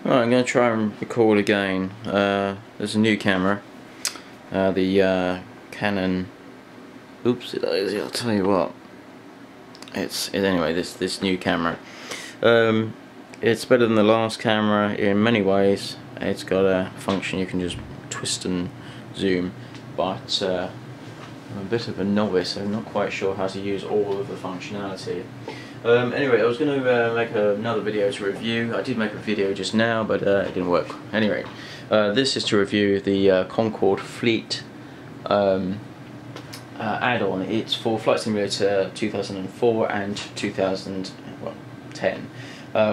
Right, I'm going to try and record again. There's a new camera, the Canon. Oops, I'll tell you what. Anyway. This new camera. It's better than the last camera in many ways. It's got a function you can just twist and zoom, but I'm a bit of a novice, so I'm not quite sure how to use all of the functionality. Anyway, I was going to make another video to review. I did make a video just now, but it didn't work. Anyway, this is to review the Concorde Fleet add-on. It's for Flight Simulator 2004 and 2010,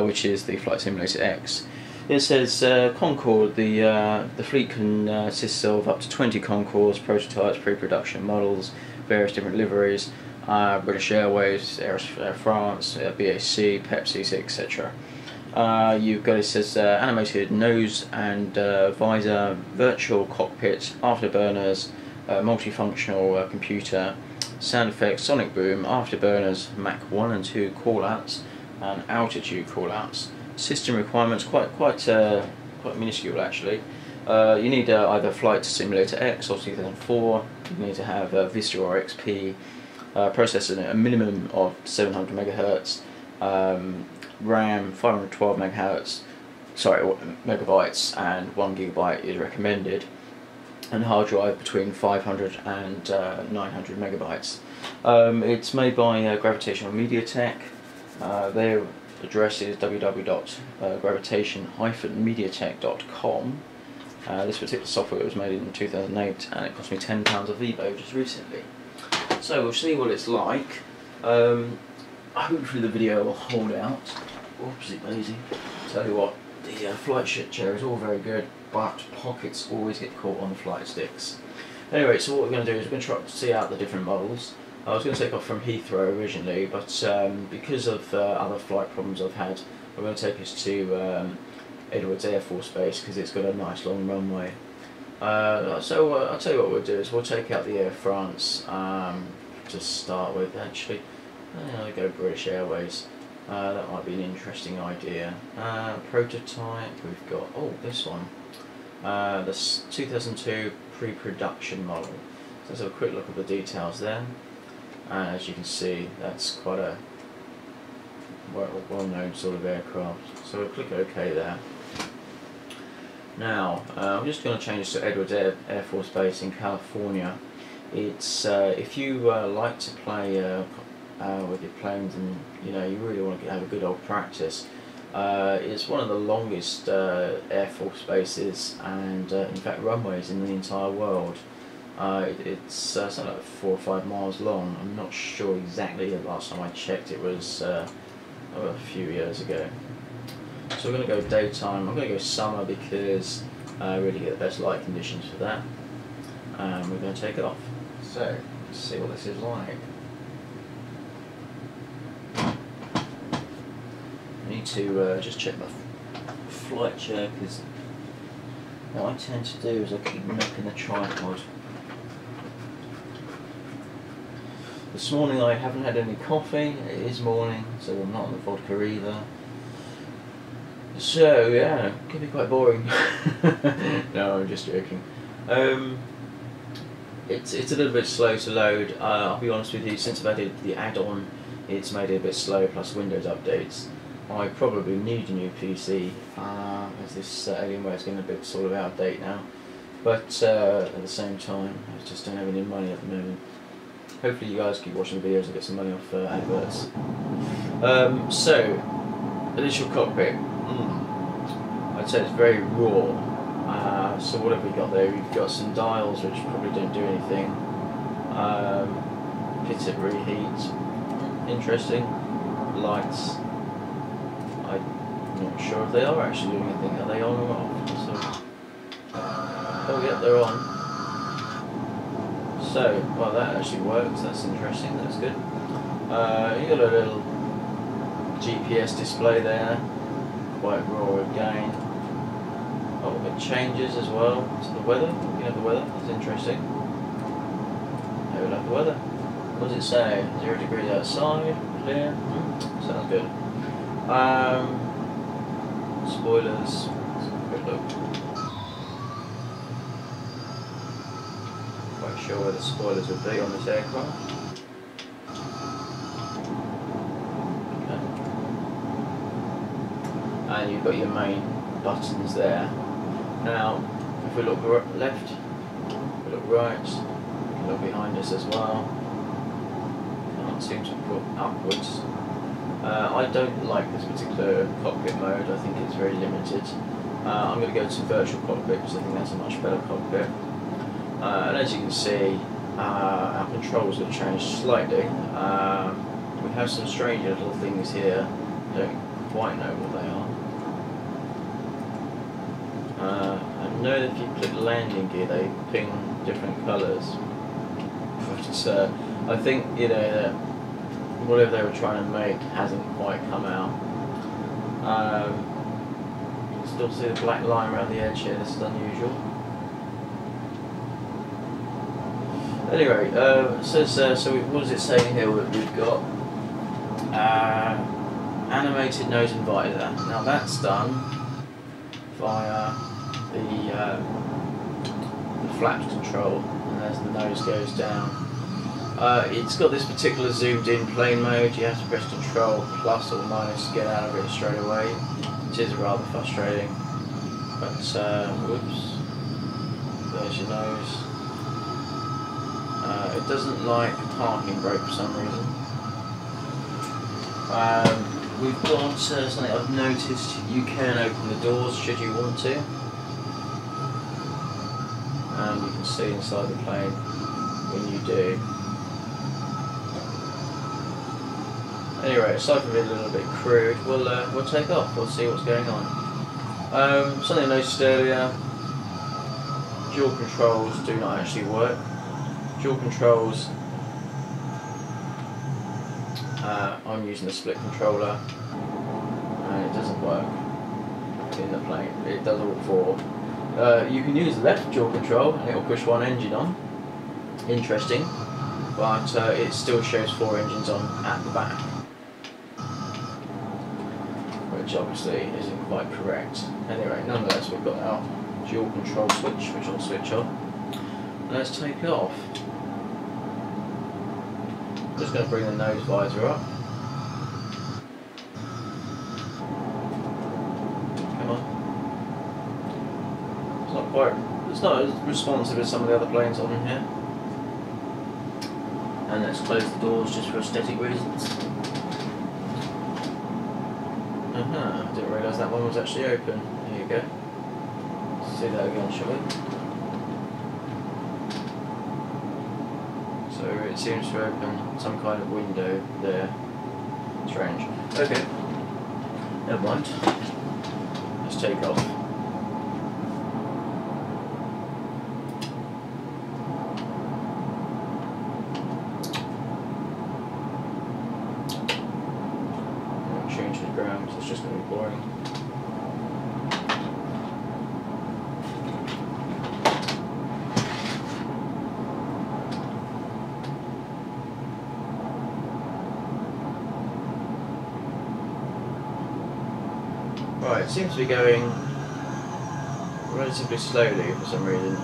which is the Flight Simulator X. It says Concorde, the fleet consists of up to 20 Concordes, prototypes, pre-production models, various different liveries, British Airways, Air France, BAC, Pepsi, etc. You've got, it says, animated nose and visor, virtual cockpit, afterburners, multifunctional computer, sound effects, sonic boom, afterburners, Mach 1 and 2 callouts, and altitude callouts. System requirements quite minuscule actually. You need either Flight Simulator X or 2004. You need to have Vista or XP. Processor a minimum of 700 MHz, RAM 512 megabytes, and 1 GB is recommended, and hard drive between 500 and 900 megabytes. It's made by Graviton or Mediatech. Their address is www.gravitation-mediatech.com. This particular software was made in 2008, and it cost me £10 a Vivo just recently. So we'll see what it's like. Hopefully the video will hold out. Oopsie daisy. Tell you what, the flight chair is all very good, but pockets always get caught on the flight sticks. Anyway, so what we're going to do is we're going to try to see out the different models. I was going to take off from Heathrow originally, but because of other flight problems I've had, I'm going to take us to Edwards Air Force Base because it's got a nice long runway. So I'll tell you what we'll do is we'll take out the Air France to start with. Actually, I'll go British Airways. That might be an interesting idea. Prototype, we've got, oh, this one. This 2002 pre-production model. So let's have a quick look at the details there. As you can see, that's quite a well-known sort of aircraft. So we'll click OK there. Now, I'm just going to change to Edwards Air Force Base in California. It's if you like to play with your planes, and you really want to have a good old practice. It's one of the longest Air Force bases and in fact runways in the entire world. It's something like 4 or 5 miles long. I'm not sure exactly. The last time I checked it was a few years ago. So we're going to go daytime. I'm going to go summer because I really get the best light conditions for that. And we're going to take it off. So let's see what this is like. I need to just check my flight chair, because what I tend to do is I keep knocking the tripod. This morning I haven't had any coffee. It is morning, so I'm not on the vodka either. So yeah, it can be quite boring. No, I'm just joking. It's a little bit slow to load. I'll be honest with you, since I've added the add-on, it's made it a bit slow, plus Windows updates. I probably need a new PC, as this Alienware is getting a bit sort of out of date now. But at the same time, I just don't have any money at the moment. Hopefully you guys keep watching the videos and get some money off adverts. So, initial cockpit. I'd say it's very raw. So what have we got there? We've got some dials which probably don't do anything. Pitot reheat. Interesting. Lights. I'm not sure if they are actually doing anything. Are they on or off? So, oh yeah, they're on. So, well, that actually works. That's interesting. That's good. You got a little GPS display there. Quite raw again. Oh, it changes as well to the weather. Looking at the weather. That's interesting. Here we have the weather. What does it say? 0 degrees outside. Clear. Sounds good. Spoilers. Good look. Quite sure where the spoilers would be on this aircraft. Okay. And you've got your main buttons there. Now, if we look left, if we look right, we can look behind us as well. Can't seem to put upwards. I don't like this particular cockpit mode. I think it's very limited. I'm going to go to virtual cockpit because I think that's a much better cockpit. And as you can see, our controls have changed slightly. We have some strange little things here. I don't quite know what they are. I know that if you click landing gear, they ping different colours. But I think, you know, that whatever they were trying to make hasn't quite come out. You can still see the black line around the edge here. This is unusual. Anyway, so what does it say here? We've got animated nose and visor. Now that's done via the flaps control, and as the nose goes down, it's got this particular zoomed in plane mode. You have to press Control plus or minus to get out of it straight away, which is rather frustrating. But whoops, there's your nose. It doesn't like parking brake for some reason. We've got something I've noticed. You can open the doors should you want to, and you can see inside the plane when you do. Anyway, aside from being a little bit crude, we'll take off. We'll see what's going on. Something I noticed earlier: dual controls do not actually work. Dual controls. I'm using the split controller, and it doesn't work in the plane. It does all four. You can use the left dual control, and it will push one engine on. Interesting, but it still shows 4 engines on at the back, which obviously isn't quite correct. Anyway, nonetheless, we've got our dual control switch, which will switch on. Let's take off. I'm just going to bring the nose visor up. Come on. It's not as responsive as some of the other planes on here. And let's close the doors just for aesthetic reasons. Didn't realise that one was actually open. There you go. Let's see that again, shall we? So it seems to open some kind of window there. Strange. Okay. Never mind. Let's take off. Change the ground because it's just going to be boring. Right, it seems to be going relatively slowly for some reason.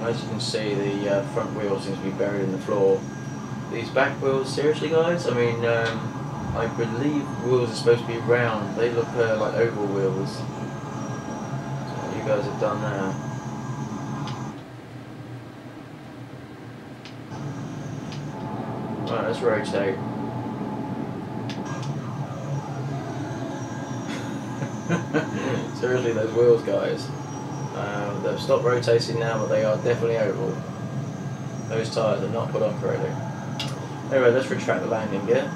As you can see, the front wheel seems to be buried in the floor. These back wheels, seriously guys? I mean, I believe wheels are supposed to be round. They look like oval wheels. So what you guys have done there. Right, let's rotate. Seriously, those wheels, guys. They've stopped rotating now, but they are definitely oval. Those tyres are not put on correctly. Anyway, let's retract the landing gear.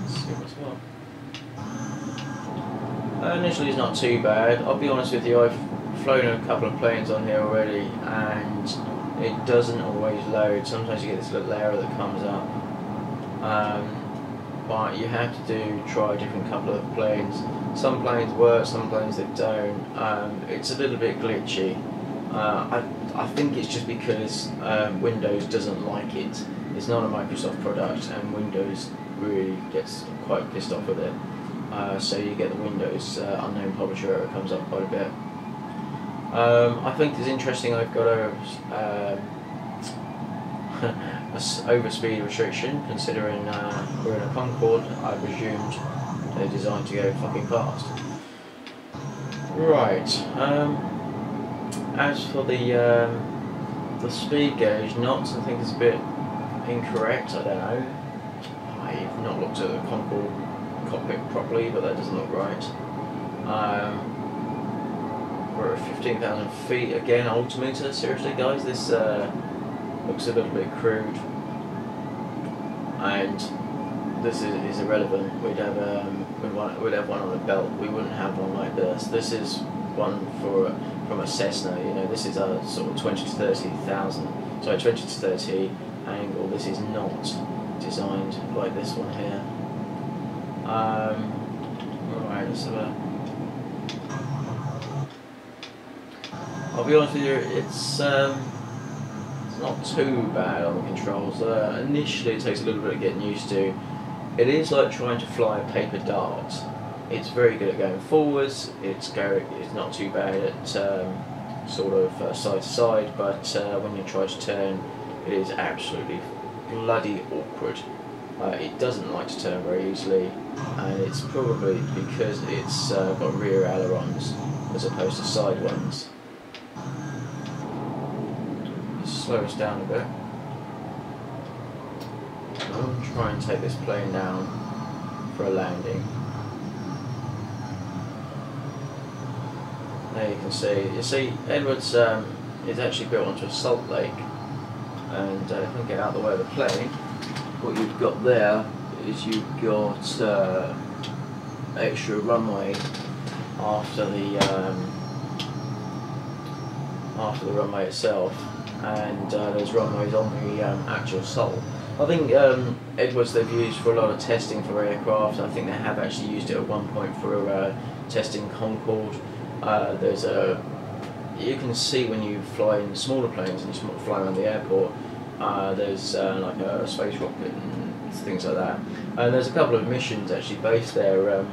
Let's see what's what. Initially, it's not too bad. I'll be honest with you, I've flown a couple of planes on here already, and it doesn't always load. Sometimes you get this little error that comes up. but you have to try a different couple of planes. Some planes work, some planes they don't. It's a little bit glitchy. I think it's just because Windows doesn't like it. It's not a Microsoft product, and Windows really gets quite pissed off with it. So you get the Windows unknown publisher error comes up quite a bit. I think it's interesting. I've got a overspeed restriction, considering we're in a Concorde. I presumed they're designed to go fucking fast. Right. As for the speed gauge knots, I think it's a bit incorrect. I don't know. I've not looked at the Concorde cockpit properly, but that doesn't look right. We're at 15,000 feet again. Altimeter. Seriously, guys, this looks a little bit crude, and this is irrelevant. We'd have one on the belt. We wouldn't have one like this. This is one from a Cessna. You know, this is a sort of 20 to 30,000. Sorry, 20 to 30 angle. This is not designed like this one here. Alright, let's have a. I'll be honest with you, it's not too bad on the controls. Initially it takes a little bit of getting used to. It is like trying to fly a paper dart. It's very good at going forwards, it's not too bad at sort of side to side, but when you try to turn, it is absolutely bloody awkward. It doesn't like to turn very easily, and it's probably because it's got rear ailerons as opposed to side ones. Slow us down a bit. I'll try and take this plane down for a landing. There you can see. You see, Edwards is actually built onto a salt lake, and if we get out of the way of the plane, what you've got there is you've got extra runway after the runway itself, and there's runways on the actual salt. I think Edwards they've used for a lot of testing for aircraft. I think they have actually used it at one point for testing Concorde. There's you can see when you fly in smaller planes and you fly around the airport, there's like a space rocket and things like that. And there's a couple of missions actually based there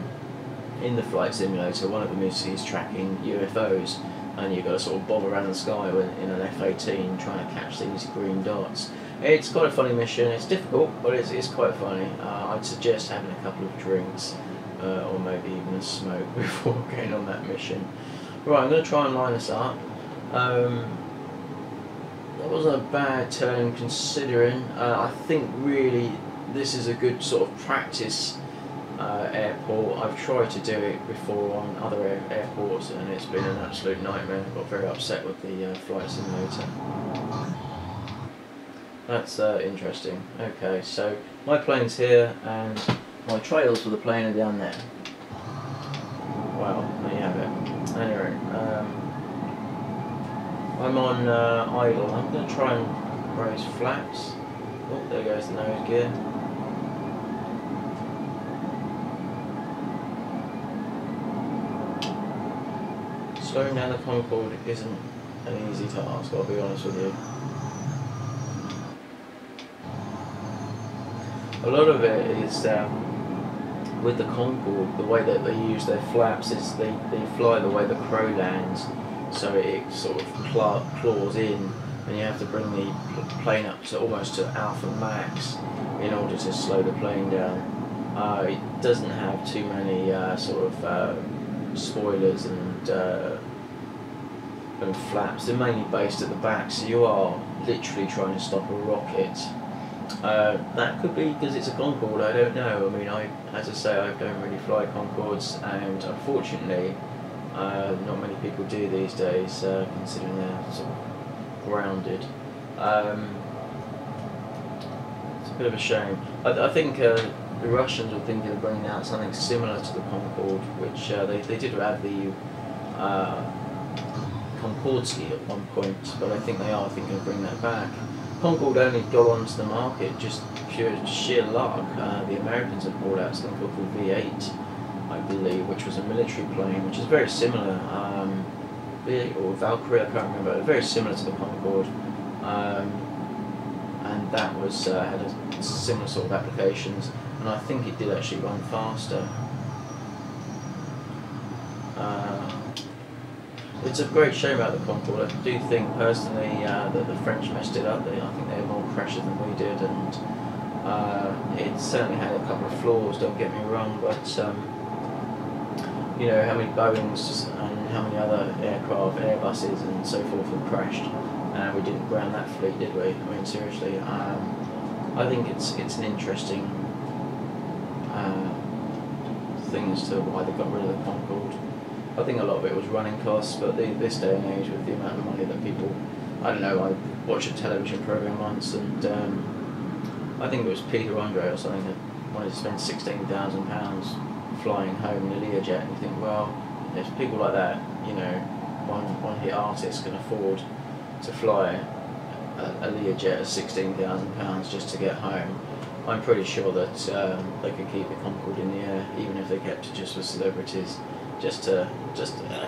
in the flight simulator. One of them is tracking UFOs, and you've got to sort of bob around the sky in an F-18 trying to catch these green dots. It's quite a funny mission. It's difficult, but it's quite funny. I'd suggest having a couple of drinks or maybe even a smoke before getting on that mission. Right, I'm going to try and line this up. That wasn't a bad turn considering. I think really this is a good sort of practice airport. I've tried to do it before on other airports and it's been an absolute nightmare. I got very upset with the flight simulator. That's interesting. Okay, so my plane's here and my trails for the plane are down there. Well, there you have it. Anyway, I'm on idle. I'm going to try and raise flaps. Oh, there goes the nose gear. Slowing down the Concorde isn't an easy task, I'll be honest with you. A lot of it is with the Concorde, the way that they use their flaps is they fly the way the crow lands, so it sort of claws in, and you have to bring the plane up to almost to alpha max in order to slow the plane down. It doesn't have too many sort of spoilers and flaps. They're mainly based at the back, so you are literally trying to stop a rocket. That could be because it's a Concorde, I don't know. I mean, as I say, I don't really fly Concordes, and unfortunately not many people do these days, considering they're sort of grounded. It's a bit of a shame. I think the Russians were thinking of bringing out something similar to the Concorde, which they did have the Concordski at one point, but I think they are thinking of bringing that back. Concorde only got onto the market just pure sheer luck. The Americans had brought out something called the V8, I believe, which was a military plane, which is very similar, V8 or Valkyrie, I can't remember, very similar to the Concorde, and that was had a similar sort of applications, and I think it did actually run faster. It's a great shame about the Concorde. I do think personally that the French messed it up. I think they had more crashes than we did, and it certainly had a couple of flaws, don't get me wrong, but you know, how many Boeings and how many other aircraft, Airbuses and so forth have crashed, and we didn't ground that fleet, did we? I mean, seriously. I think it's an interesting thing as to why they got rid of the Concorde. I think a lot of it was running costs, but this day and age, with the amount of money that people, I don't know, I watched a television program once, and I think it was Peter Andre or something that wanted to spend £16,000 flying home in a Learjet, and you think, well, if people like that, you know, one hit artists can afford to fly a Learjet at £16,000 just to get home, I'm pretty sure that they could keep the Concorde in the air, even if they kept it just for celebrities. I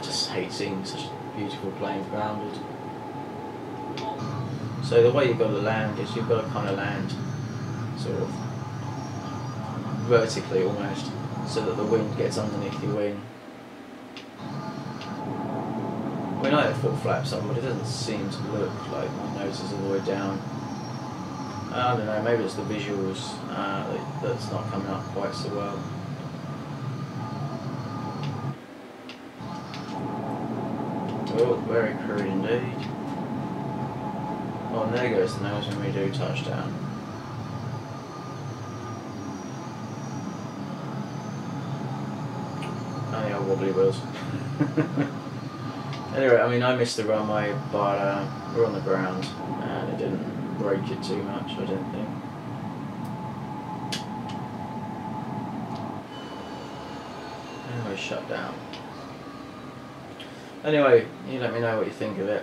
just hate seeing such a beautiful plane grounded. So the way you've got to land is you've got to kind of land sort of vertically almost, so that the wind gets underneath your wing. I mean, I have full flaps on, but it doesn't seem to look like my nose is all the way down. I don't know, maybe it's the visuals that's not coming up quite so well. Oh, very crude indeed. Oh, and there goes the nose when we do touchdown. Oh, the old wobbly wheels. Anyway, I mean, I missed the runway, but we're on the ground, and it didn't break it too much, I don't think. Anyway, shut down. Anyway, you let me know what you think of it.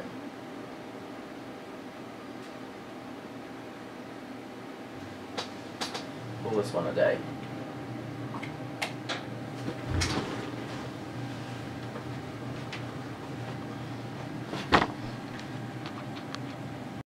All this one a day.